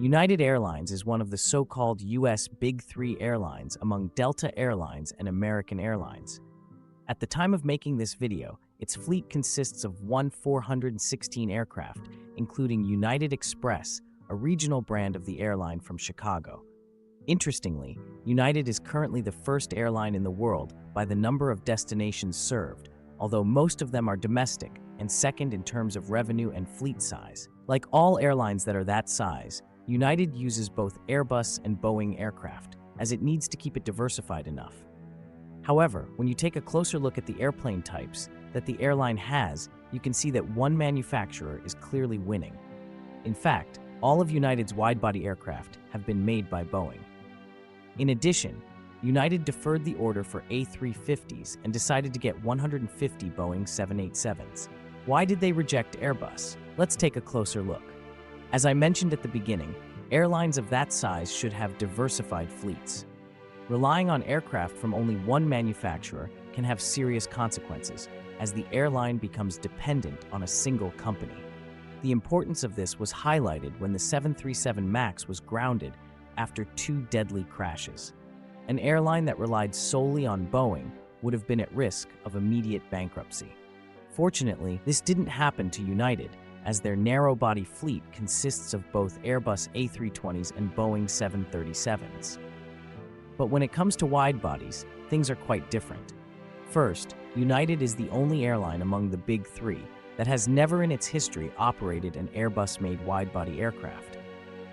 United Airlines is one of the so-called U.S. Big Three airlines among Delta Airlines and American Airlines. At the time of making this video, its fleet consists of 416 aircraft, including United Express, a regional brand of the airline from Chicago. Interestingly, United is currently the first airline in the world by the number of destinations served, although most of them are domestic, and second in terms of revenue and fleet size. Like all airlines that are that size, United uses both Airbus and Boeing aircraft, as it needs to keep it diversified enough. However, when you take a closer look at the airplane types that the airline has, you can see that one manufacturer is clearly winning. In fact, all of United's widebody aircraft have been made by Boeing. In addition, United deferred the order for A350s and decided to get 150 Boeing 787s. Why did they reject Airbus? Let's take a closer look. As I mentioned at the beginning, airlines of that size should have diversified fleets. Relying on aircraft from only one manufacturer can have serious consequences, as the airline becomes dependent on a single company. The importance of this was highlighted when the 737 MAX was grounded after 2 deadly crashes. An airline that relied solely on Boeing would have been at risk of immediate bankruptcy. Fortunately, this didn't happen to United, as their narrow-body fleet consists of both Airbus A320s and Boeing 737s. But when it comes to wide-bodies, things are quite different. First, United is the only airline among the Big Three that has never in its history operated an Airbus-made wide-body aircraft.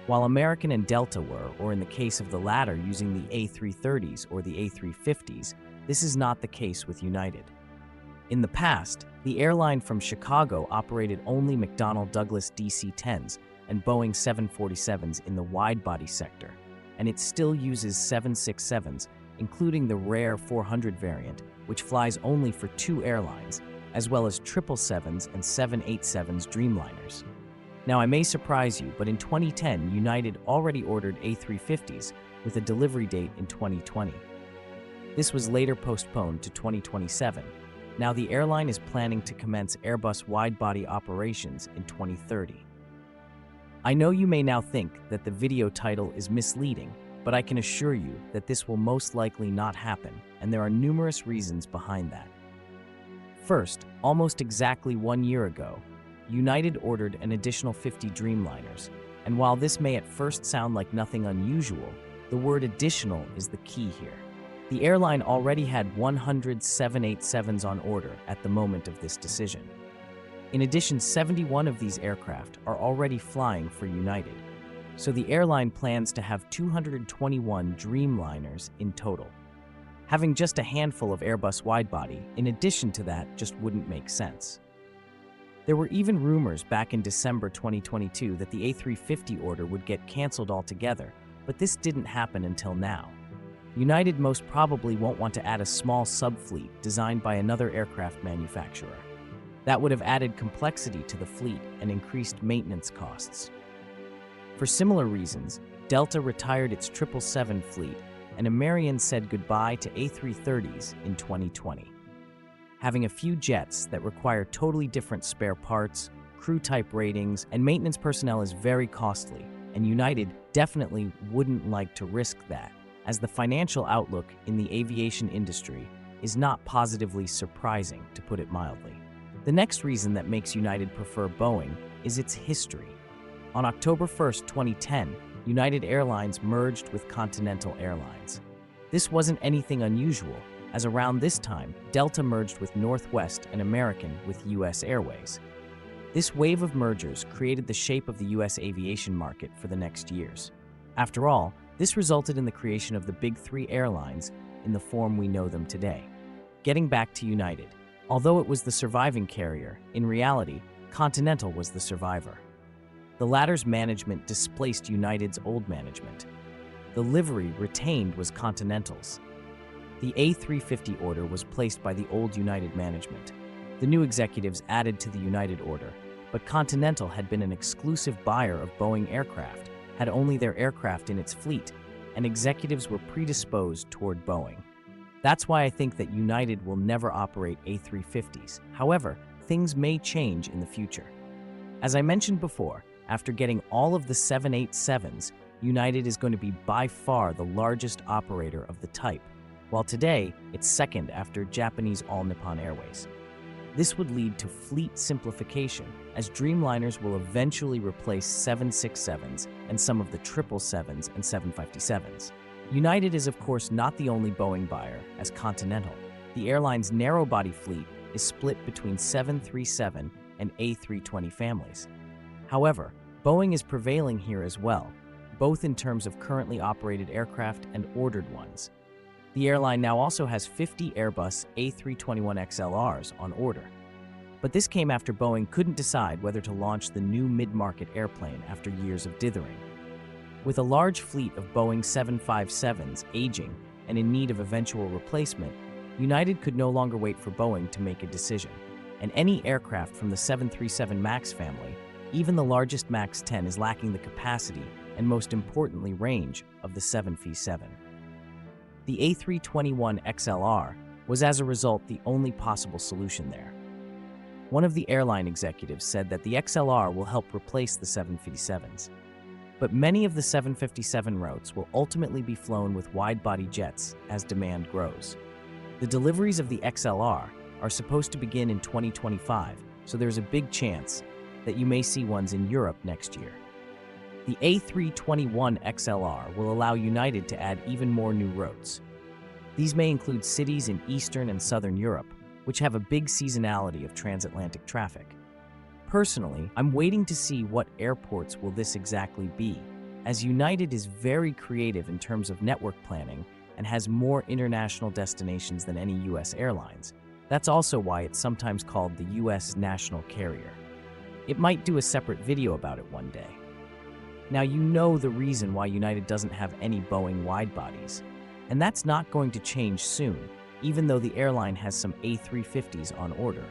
While American and Delta were, or in the case of the latter using the A330s or the A350s, this is not the case with United. In the past, the airline from Chicago operated only McDonnell Douglas DC-10s and Boeing 747s in the wide-body sector, and it still uses 767s, including the rare 400 variant, which flies only for 2 airlines, as well as 777s and 787s Dreamliners. Now, I may surprise you, but in 2010, United already ordered A350s with a delivery date in 2020. This was later postponed to 2027. Now the airline is planning to commence Airbus wide-body operations in 2030. I know you may now think that the video title is misleading, but I can assure you that this will most likely not happen, and there are numerous reasons behind that. First, almost exactly 1 year ago, United ordered an additional 50 Dreamliners, and while this may at first sound like nothing unusual, the word additional is the key here. The airline already had 100 787s on order at the moment of this decision. In addition, 71 of these aircraft are already flying for United, so the airline plans to have 221 Dreamliners in total. Having just a handful of Airbus widebody, in addition to that, just wouldn't make sense. There were even rumors back in December 2022 that the A350 order would get canceled altogether, but this didn't happen until now. United most probably won't want to add a small subfleet designed by another aircraft manufacturer. That would have added complexity to the fleet and increased maintenance costs. For similar reasons, Delta retired its 777 fleet, and American said goodbye to A330s in 2020. Having a few jets that require totally different spare parts, crew-type ratings, and maintenance personnel is very costly, and United definitely wouldn't like to risk that, as the financial outlook in the aviation industry is not positively surprising, to put it mildly. The next reason that makes United prefer Boeing is its history. On October 1, 2010, United Airlines merged with Continental Airlines. This wasn't anything unusual, as around this time, Delta merged with Northwest and American with US Airways. This wave of mergers created the shape of the US aviation market for the next years. After all, this resulted in the creation of the Big Three airlines in the form we know them today. Getting back to United, although it was the surviving carrier, in reality, Continental was the survivor. The latter's management displaced United's old management. The livery retained was Continental's. The A350 order was placed by the old United management. The new executives added to the United order, but Continental had been an exclusive buyer of Boeing aircraft, had only their aircraft in its fleet, and executives were predisposed toward Boeing. That's why I think that United will never operate A350s. However, things may change in the future. As I mentioned before, After getting all of the 787s, United is going to be by far the largest operator of the type, while today it's second after Japanese All Nippon Airways. This would lead to fleet simplification, as Dreamliners will eventually replace 767s and some of the 777s and 757s. United is of course not the only Boeing buyer, as Continental. The airline's narrow-body fleet is split between 737 and A320 families. However, Boeing is prevailing here as well, both in terms of currently operated aircraft and ordered ones. The airline now also has 50 Airbus A321XLRs on order. But this came after Boeing couldn't decide whether to launch the new mid-market airplane after years of dithering. With a large fleet of Boeing 757s aging and in need of eventual replacement, United could no longer wait for Boeing to make a decision. And any aircraft from the 737 MAX family, even the largest MAX 10, is lacking the capacity and, most importantly, range of the 757. The A321XLR was as a result the only possible solution there. One of the airline executives said that the XLR will help replace the 757s. But many of the 757 routes will ultimately be flown with wide-body jets as demand grows. The deliveries of the XLR are supposed to begin in 2025, so there's a big chance that you may see ones in Europe next year. The A321XLR will allow United to add even more new routes. These may include cities in Eastern and Southern Europe, which have a big seasonality of transatlantic traffic. Personally, I'm waiting to see what airports will this exactly be, as United is very creative in terms of network planning and has more international destinations than any US airlines. That's also why it's sometimes called the US national carrier. It might do a separate video about it one day. Now you know the reason why United doesn't have any Boeing wide-bodies, and that's not going to change soon, even though the airline has some A350s on order.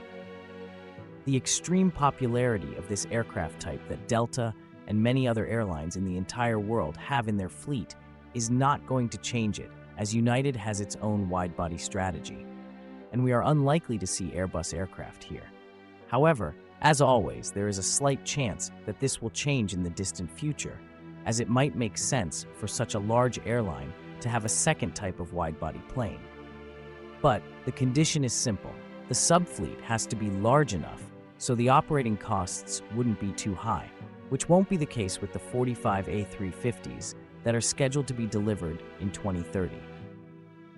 The extreme popularity of this aircraft type that Delta and many other airlines in the entire world have in their fleet is not going to change it, as United has its own wide-body strategy, and we are unlikely to see Airbus aircraft here. However, as always, there is a slight chance that this will change in the distant future, as it might make sense for such a large airline to have a second type of wide-body plane. But the condition is simple. The subfleet has to be large enough so the operating costs wouldn't be too high, which won't be the case with the 45 A350s that are scheduled to be delivered in 2030.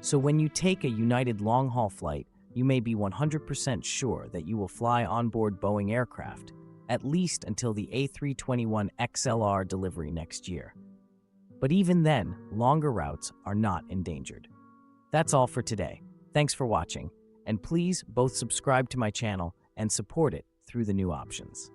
So when you take a United long-haul flight, you may be 100% sure that you will fly onboard Boeing aircraft, at least until the A321XLR delivery next year. But even then, longer routes are not endangered. That's all for today. Thanks for watching, and please both subscribe to my channel and support it through the new options.